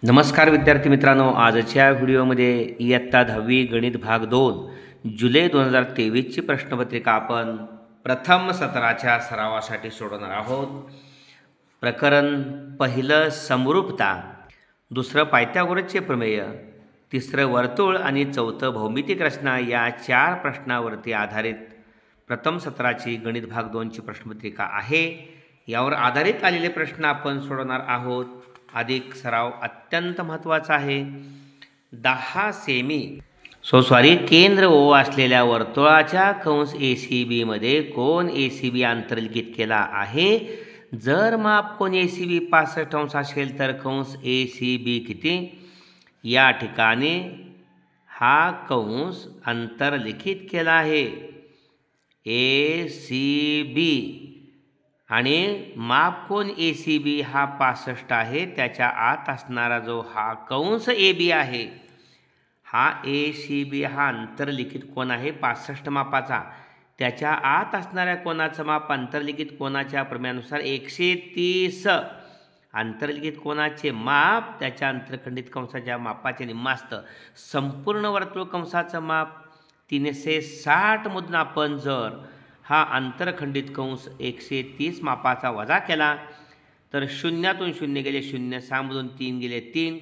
नमस्कार विद्यार्थी मित्रांनो, आजच्या व्हिडिओमध्ये इयत्ता 10वी गणित भाग 2 जुलै 2023ची प्रश्नपत्रिका आपण प्रथम सत्राच्या सरावासाठी सोडवणार आहोत. प्रकरण पहिलं समरूपता, दुसरं पायथागोरसचे प्रमेय, तिसरं वर्तुळ आणि चौथं भौमितिक रचना या 4 प्रश्नावरती आधारित प्रथम सत्राची गणित भाग 2ची प्रश्नपत्रिका आहे. यावर आधारित आलेले प्रश्न आपण सोडवणार आहोत. अधिक सराव अत्यंत महत्त्वाचा आहे. 10 सेमी केंद्र ओ असलेल्या वर्तुळाच्या कंस ACB मध्ये कोन ACB अंतर्लिखित केला आहे. जर माप कोन ACB 65 अंश असेल तर कंस ACB किती? या ठिकाणी हा कंस अंतर्लिखित केला आहे ACB आणि माप कोन ACB हा 65 आहे. त्याच्या आत असणारा जो हा कंस AB आहे, हा ACB हा अंतर्लिखित कोन आहे 65 मापाचा. त्याच्या आत असणाऱ्या कोनाचं माप अंतर्लिखित कोनाच्या प्रमेयानुसार 130. अंतर्लिखित कोनाचे माप त्याच्या अंतरखंडित कंसाच्या मापाचे निम्म असतं. संपूर्ण वर्तुळ कंसाचं माप 360 मधून आपण जर हा अंतरखंडित कंस 130 मापाचा वजा केला तर शून्यातून शून्य गेले 0, 6 मधून 3 गेले 3,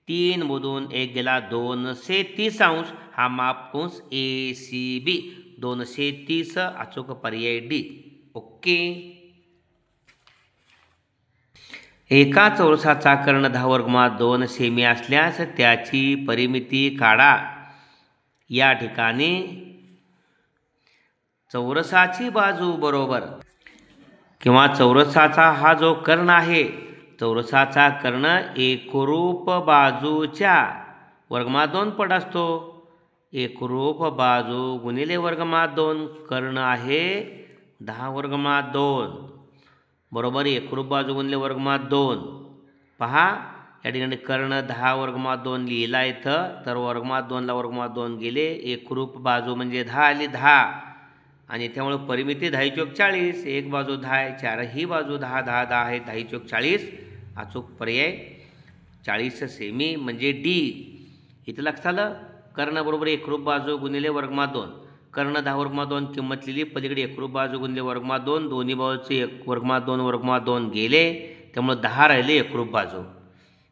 3 मधून 1 गेला 230 अंश. हा माप कंस ACB 230. अचूक पर्याय D. ओके. एका चौरसाचा कर्ण 10√2 सेमी असल्यास त्याची परिमिती काढा. या ठिकाणी चौरसाची बाजू बरोबर किंवा चौरसाचा हा जो कर्ण आहे, चौरसाचा कर्ण एकरूप बाजूच्या वर्गमूळ 2 पट असतो. एकरूप बाजू गुणिले वर्गमूळ 2, कर्ण आहे 10√2 बरोबर एकरूप बाजू गुणिले वर्गमूळ 2. पहा या ठिकाणी कर्ण 10√2 लिहिला इथं, तर वर्गमूळ 2ला वर्गमूळ 2 गेले. एकरूप बाजू म्हणजे 10 आली 10 आणि त्यामुळे परिमिती 10 चौक 40. एक बाजू 10 आहे, 4 ही बाजू 10 10 10 आहे, 10 चौक 40. अचूक पर्याय 40 सेमी म्हणजे D. इथं लक्षात आलं. कर्ण बरोबर एकरूप बाजू गुणिले वर्गमूळ 2. कर्ण 10√2 किंमत लिहिली, पलीकडे एकरूप बाजू गुणिले वर्गमूळ 2, दोन्ही बाजूचे वर्गमूळ 2 गेले, त्यामुळे 10 राहिले एकरूप बाजू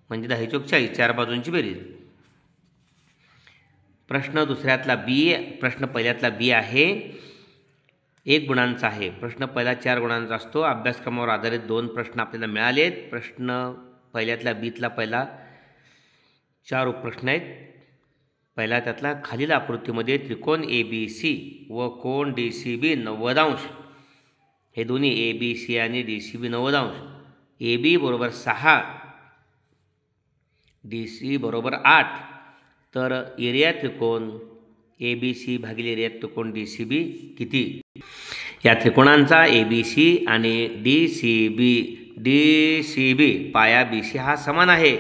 म्हणजे 10 चौक 40, 4 बाजूंची बेरीज. प्रश्न दुसऱ्यातला B, प्रश्न पहिल्यातला B आहे. 1 गुणांचा आहे. प्रश्न पहिला 4 गुणांचा असतो. अभ्यासक्रमावर आधारित 2 प्रश्न आपल्याला मिळालेत. प्रश्न पहिल्यातला Bतला पहिला 4 उपप्रश्न आहेत. पहिला त्यातला खालील आकृतीमध्ये त्रिकोण ABC व कोन DCB 90 अंश, हे दोन्ही ABC आणि DCB 90 अंश. AB बरोबर 6, DC बरोबर 8. तर एरिया त्रिकोण ABC भागिले एरिया त्रिकोण DCB किती? या त्रिकोणांचा ABC आणि DCB पाया BC हा समान आहे.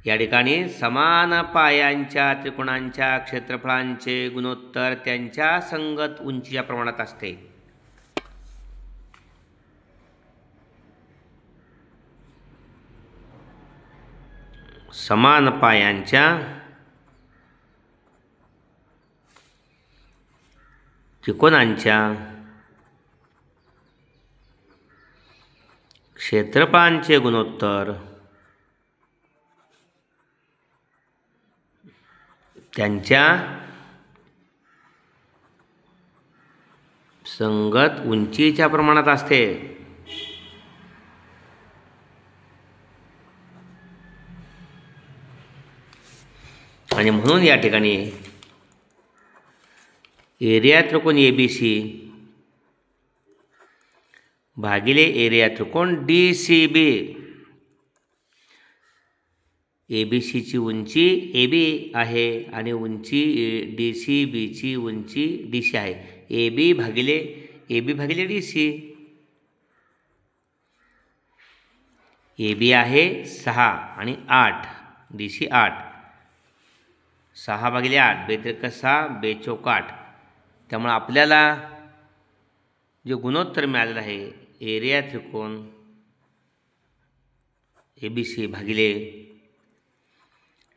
या ठिकाणी समान पायांच्या त्रिकोणांच्या क्षेत्रफळांचे गुणोत्तर त्यांच्या संगत उंचीच्या प्रमाणात असते. समान पायांच्या त्रिकोणांच्या क्षेत्रफळांचे गुणोत्तर त्यांच्या संगत उंचीच्या प्रमाणात असते. आणि म्हणून या ठिकाणी एरिया त्रिकोण ABC भागिले एरिया त्रिकोण DCB, ABCची उंची AB आहे आणि उंची DCBची उंची DC आहे. AB भागिले DC. AB आहे 6 आणि 8, DC 8. 6 भागिले 8 बेत्रिक 6, बेचौक 8. त्यामुळे आपल्याला जे गुणोत्तर मिळालेलं आहे एरिया त्रिकोण ABC भागिले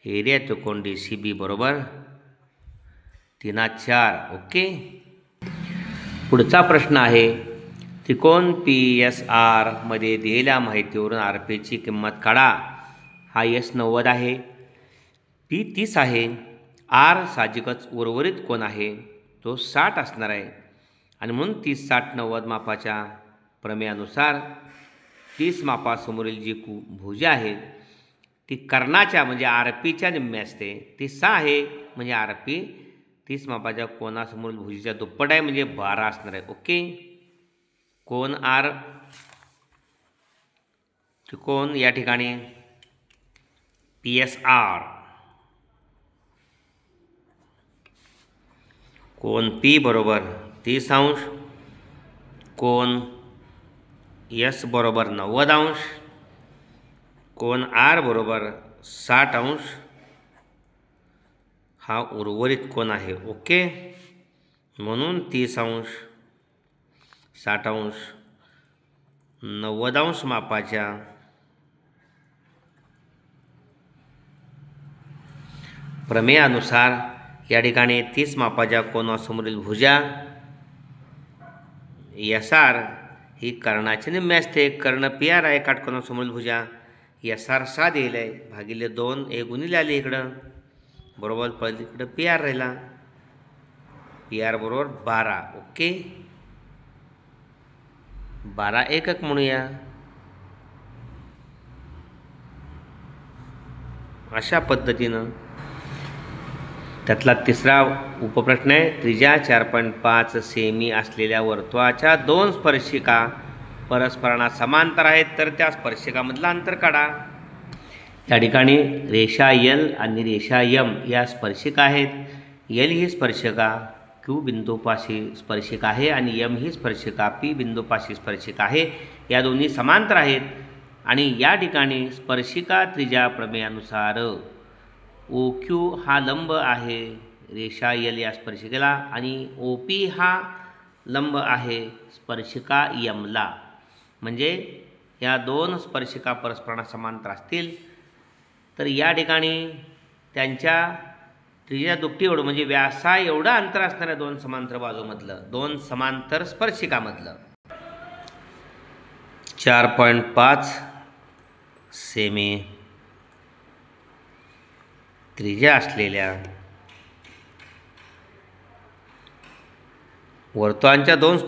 एरिया त्रिकोण DCB बरोबर 3/4. ओके. पुढचा प्रश्न आहे, त्रिकोण PSR मध्ये दिलेल्या माहितीवरून RPची किंमत काढा. हा S 90 आहे, P 30 आहे, R साहजिकच उर्वरित कोण आहे तो 60 असणार आहे. आणि म्हणून 30, 60, 90 मापाच्या प्रमेयानुसार 30 मापासमोरील जी भुजा आहे ती कर्णाच्या म्हणजे RPच्या निम्मे असते. ती 6 आहे म्हणजे RP 30 मापाच्या कोणासमोरील भुजेच्या दुप्पट आहे म्हणजे 12 असणार आहे. ओके. कोण R त्रिकोण या ठिकाणी PSR, कोण P बरोबर 30 अंश, कोण S बरोबर 90 अंश, कोण R बरोबर 60 अंश. हा उर्वरित कोण आहे. ओके. म्हणून 30 अंश, 60 अंश, 90 अंश मापाच्या प्रमेयानुसार या ठिकाणी 30 मापाच्या कोनासमोरील भुजा SR ही कर्णाची निम्मे असते. कर्ण PR आहे, काटकोनासमोरील भुजा SR 6 दिलेला आहे, भागिले 2 हे गुणिले आले इकडं बरोबर पलीकडं PR राहिला. PR बरोबर 12. ओके. 12 एकक म्हणूया. अशा पद्धतीनं त्यातला तिसरा उपप्रश्न आहे, त्रिज्या 4.5 सेमी असलेल्या वर्तुळाच्या 2 स्पर्शिका परस्परांना समांतर आहेत तर त्या स्पर्शिकामधलं अंतर काढा. या ठिकाणी रेषा L आणि रेषा M या स्पर्शिका आहेत. L ही स्पर्शिका Q बिंदूपाशी स्पर्शिका आहे आणि M ही स्पर्शिका P बिंदूपाशी स्पर्शिका आहे. या दोन्ही समांतर आहेत आणि या ठिकाणी स्पर्शिका त्रिज्या प्रमेयानुसार OQ हा लंब आहे रेषा L या स्पर्शिकेला आणि OP हा लंब आहे स्पर्शिका M ला. म्हणजे या 2 स्पर्शिका परस्परांना समांतर असतील तर या ठिकाणी त्यांच्या त्रिज्या दुपटी एवढं म्हणजे व्यासा एवढं अंतर असणाऱ्या 2 समांतर बाजूमधलं 2 समांतर स्पर्शिकामधलं 4.5 सेमी त्रिज्या असलेल्या वर्तुळांच्या 2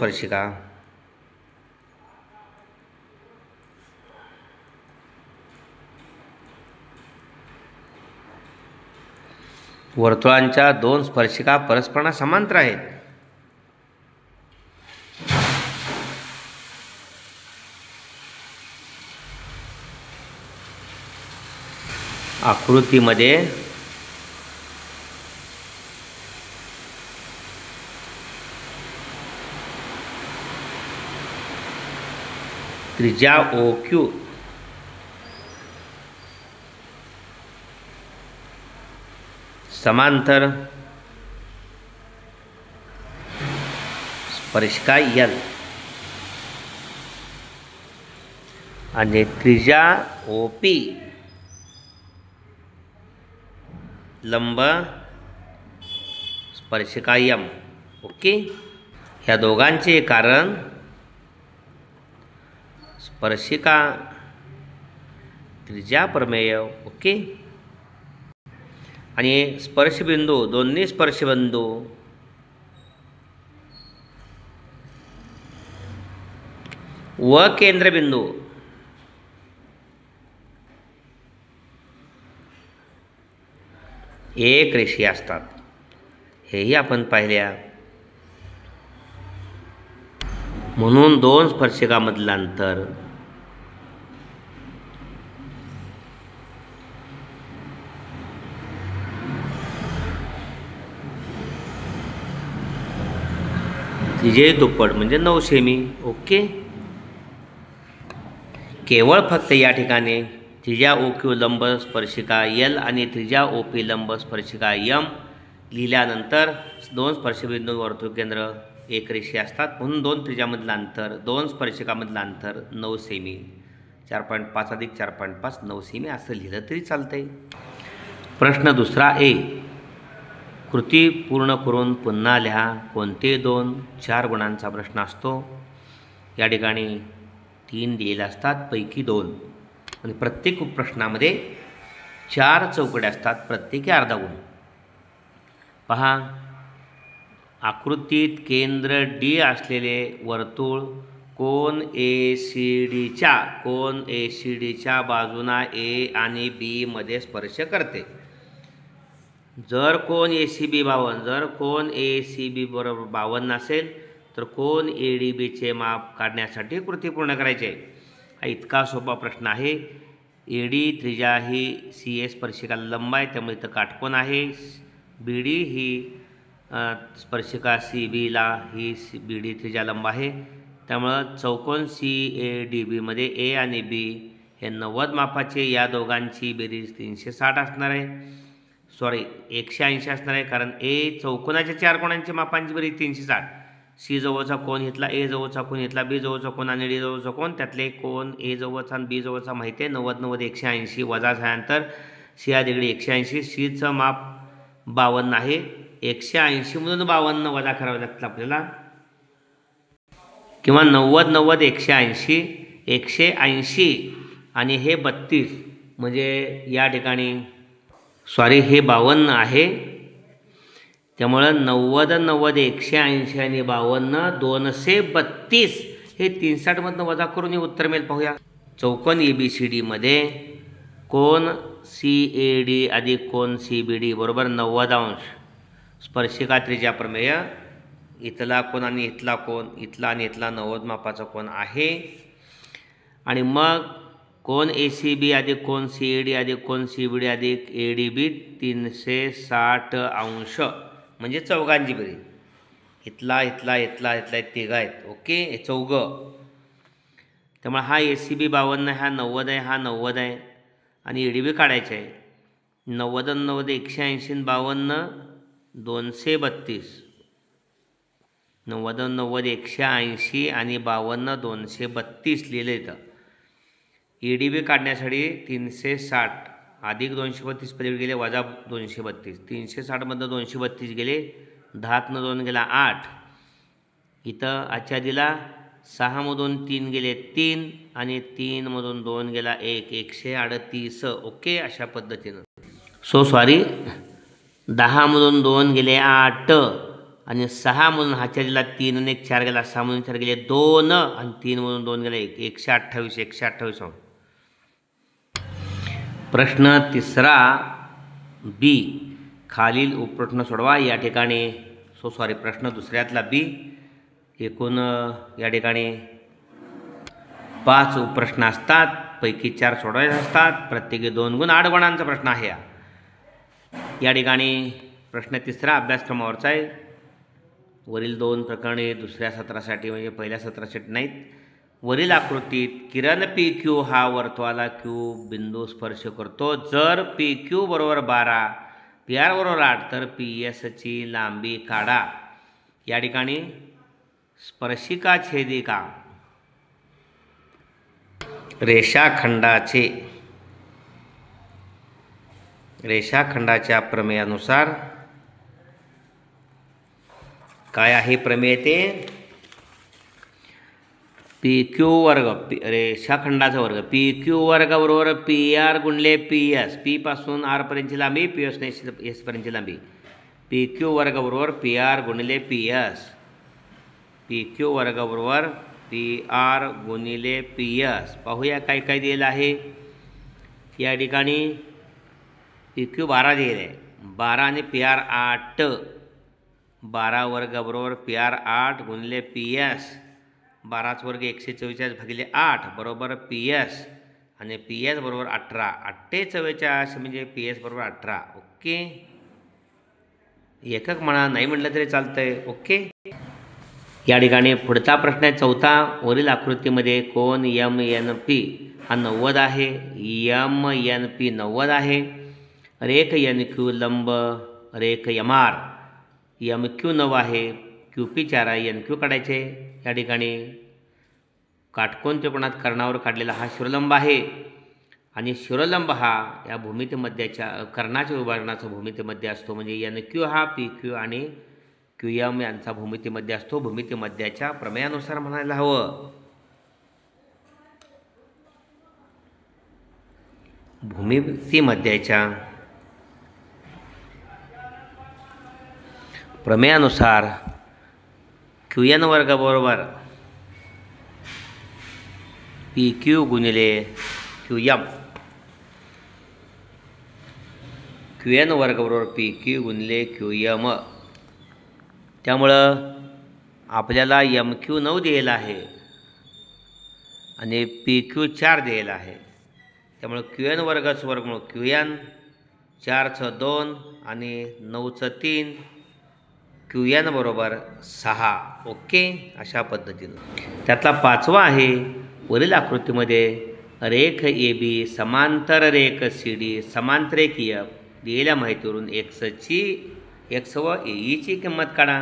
स्पर्शिका परस्परांना समांतर आहेत. आकृतीमध्ये त्रिज्या OQ समांतर स्पर्शिका L आणि त्रिज्या OP लंब स्पर्शिका M. ओके. ह्या दोघांचे कारण स्पर्शिका त्रिज्या प्रमेय. ओके. आणि स्पर्शबिंदू दोन्ही स्पर्शबिंदू व केंद्रबिंदू एक रेषीय असतात हेही आपण पाहिल्या. म्हणून 2 स्पर्शिकामधलं अंतर त्रिज्ये दुप्पट म्हणजे 9 सेमी. ओके. केवळ फक्त या ठिकाणी त्रिज्या OQ लंब स्पर्शिका L आणि त्रिज्या OP लंब स्पर्शिका M लिहिल्यानंतर 2 स्पर्शबिंदू वर्तुळ केंद्र एक रेषीय असतात. म्हणून 2 त्रिज्यामधलं अंतर 2 स्पर्शिकामधलं अंतर 9 सेमी. 4.5 + 4.5 9 सेमी असं लिहिलं तरी चालतंय. प्रश्न दुसरा ए. कृती पूर्ण करून पुन्हा लिहा. कोणते 2? 4 गुणांचा प्रश्न असतो. या ठिकाणी 3 दिलेले असतात, पैकी 2. आणि प्रत्येक प्रश्नामध्ये 4 चौकड्या असतात, प्रत्येकी अर्धा गुण. पहा, आकृतीत केंद्र डी असलेले वर्तुळ कोन ए सी डीच्या बाजूंना ए आणि बी मध्ये स्पर्श करते. जर कोन ए सी बी 52, जर कोन ए सी बी बरोबर 52 असेल तर कोन ए डी बीचे माप काढण्यासाठी कृती पूर्ण करायचे. हा इतका सोपा प्रश्न आहे. ए डी त्रिज्या ही सी ए स्पर्शिकाला लंब आहे, त्यामुळे इथं काटकोन आहे. बी डी ही स्पर्शिका सी बीला ही बी डी त्रिज्या लंब आहे, त्यामुळं चौकोन सी ए डी बीमध्ये ए आणि बी हे 90 मापाचे. या दोघांची बेरीज 360 असणार आहे, 180 असणार आहे, कारण ए चौकोनाच्या 4 कोणांच्या मापांची बेरीज 360. सी जवळचा कोन घेतला, ए जवळचा कोन घेतला, बी जवळचा कोन आणि डी जवळचा कोन. त्यातले कोन ए जवळचा आणि बी जवळचा माहिती आहे. 90 90 180 वजा झाल्यानंतर सी हा दिगडी 180. सीचं माप 52 आहे. 180 मधून 52 वजा करावं लागतं आपल्याला, किंवा 90 90 180 180 आणि हे 32 म्हणजे या ठिकाणी हे 52 आहे. त्यामुळं 90 90 180 आणि 52 232 हे 360 मधनं वजा करून हे उत्तर मिळेल. पाहूया. चौकोन ए बी सी डीमध्ये कोन सी ए डी अधिक कोन सी बी डी बरोबर 90 अंश. स्पर्शिका त्रिज्या प्रमेय. इथला कोन आणि इथला कोन, इथला आणि इथला 90 मापाचा कोन आहे. आणि मग कोन ए सी बी अधिक कोन सी ए डी अधिक कोन सी बी डी अधिक ए डी बी 360 अंश म्हणजे चौघांची बेरीज. इथला इथला इथला इथला तिघ आहेत. ओके, हे चौघं. त्यामुळे हा ए सी बी 52 आहे, हा 90 आहे, हा 90 आहे आणि ए डी बी काढायचे आहे. 90 90 180 52 232. 90 90 180 आणि 52 232 लिहिलं इथं. ए डी बी काढण्यासाठी 360 अधिक 232 पलीकडे गेले, वजा 232. 360मधनं 232 गेले, 10तनं 2 गेला 8. इथं आजच्या दिला 6मधून 3 गेले 3 आणि 3मधून 2 गेला 1, 138. ओके, अशा पद्धतीनं. 10मधून 2 गेले 8 आणि 6मधून हाच्या दिला 3 आणि 1 4 गेला, 6मधून 4 गेले 2 आणि 3मधून 2 गेला 1, 128 128. प्रश्न तिसरा बी. खालील उपप्रश्न सोडवा. या ठिकाणी प्रश्न दुसऱ्यातला बी. एकूण या ठिकाणी 5 उपप्रश्न असतात, पैकी 4 सोडवायचे असतात, प्रत्येकी 2 गुण. 8 गुणांचा प्रश्न आहे. या ठिकाणी प्रश्न तिसरा अभ्यासक्रमावरचा आहे. वरील 2 प्रकरणे दुसऱ्या सत्रासाठी म्हणजे पहिल्या सत्रासाठी नाहीत. वरील आकृतीत किरण पी क्यू हा वर्तुळाला क्यू बिंदू स्पर्श करतो. जर पी क्यू बरोबर 12, पी आर बरोबर 8 तर पी एसची लांबी काढा. या ठिकाणी स्पर्शिका छेदिका रेषाखंडाच्या प्रमेयानुसार काय आहे प्रमेय ते? पी क्यू वर्ग रेषाखंडाचा वर्ग पी क्यू वर्ग बरोबर पी आर गुणले पी एस. पी पासून आर पर्यंतची लांबी, पी एस एस पर्यंतची लांबी. पी क्यू वर्ग बरोबर पी आर गुणिले पी एस. पी क्यू वर्ग बरोबर पी आर गुणिले पी एस. पाहूया काय काय दिलेलं आहे. या ठिकाणी पी क्यू 12 दिलेलं आहे, 12 आणि पी आर 8. 12 वर्ग बरोबर पी आर 8 गुणिले पी एस. 12 वर्ग 144 भागिले 8 बरोबर पी एस आणि पी एस बरोबर 18. 844 म्हणजे पी एस बरोबर 18. ओके, एकक म्हणा, नाही म्हटलं तरी चालतंय. ओके. या ठिकाणी पुढचा प्रश्न आहे 4था. वरील आकृतीमध्ये कोन एम एन पी हा 90 आहे. एम एन पी 90 आहे. रेख एन क्यू लंब रेख एम आर. एम क्यू 9 आहे, क्यू पी 4 आहे, एन क्यू काढायचे. या ठिकाणी काटकोन त्रिकोणात कर्णावर काढलेला हा शिरोलंब आहे आणि शिरोलंब हा या भूमितीमध्याच्या कर्णाच्या विभाजनाचा भूमितीमध्ये असतो. म्हणजे एन क्यू हा पी क्यू आणि क्यू एम यांचा भूमितीमध्ये असतो. भूमितीमध्याच्या प्रमेयानुसार म्हणायला हवं. भूमितीमध्याच्या प्रमेयानुसार क्यू एन वर्ग बरोबर पी क्यू गुणिले क्यू एम. क्यू एन वर्ग बरोबर पी क्यू गुणिले क्यू एम. त्यामुळं आपल्याला एम क्यू 9 दिलेला आहे आणि पी क्यू 4 दिलेला आहे. त्यामुळं क्यू एन वर्गाचं वर्गमूळ क्यू एन, 4चं 2 आणि 9चं 3, क्यू एन बरोबर 6. ओके, अशा पद्धतीनं. त्यातला 5वा आहे वरील आकृतीमध्ये रेख ए बी समांतर रेख सी डी समांतरेख एफ दिलेल्या माहितीवरून एक्स व एईची किंमत काढा.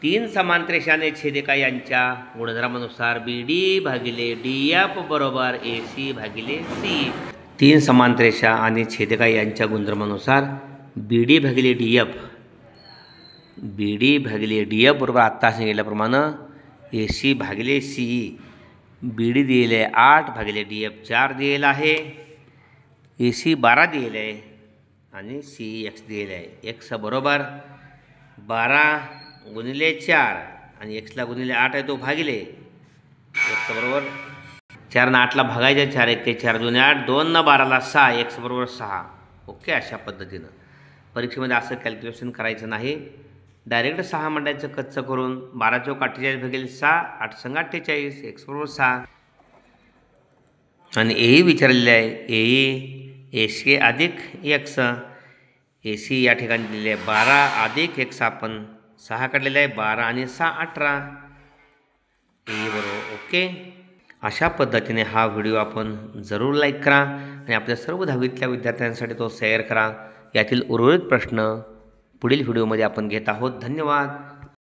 3 समांतरेषाने छेदिका यांच्या गुणधर्मानुसार बी डी भागिले डी एफ बरोबर ए सी भागिले सी. 3 समांतरेषा आणि छेदिका यांच्या गुणधर्मानुसार बी डी भागिले डी एफ बरोबर आत्ता सांगितल्याप्रमाणे ए सी भागिले सी. बी डी दिलेलं आहे 8 भागिले डी एफ 4 दिलेलं आहे. ए सी 12 दिलेलं आहे आणि सी एक्स दिलेलं आहे. एक्स बरोबर 12 गुणिले 4 आणि एक्सला गुणिले 8 आहे तो भागिले. एक्स बरोबर 4 न 8ला भागायचं 4 1 ते 4 2 8 2 न 12ला 6 एक्स बरोबर 6. ओके, अशा पद्धतीनं परीक्षेमध्ये असं कॅल्क्युलेशन करायचं नाही. डायरेक्ट 6 मंडायचं कच्चं करून 12 चौक 48 भागिले 6 8 संग 48 एक्स बरोबर 6. आणि एही विचारलेले आहे ए सी अधिक एक्स. ए सी या ठिकाणी दिलेले आहे 12 अधिक एक्स. आपण 6 काढलेला आहे 12 आणि 6 18 ए बरोबर. ओके, अशा पद्धतीने हा व्हिडिओ आपण जरूर लाईक करा आणि आपल्या सर्व 10वीतल्या विद्यार्थ्यांसाठी तो शेअर करा. यातील उर्वरित प्रश्न पुढील व्हिडिओमध्ये आपण घेत आहोत. धन्यवाद.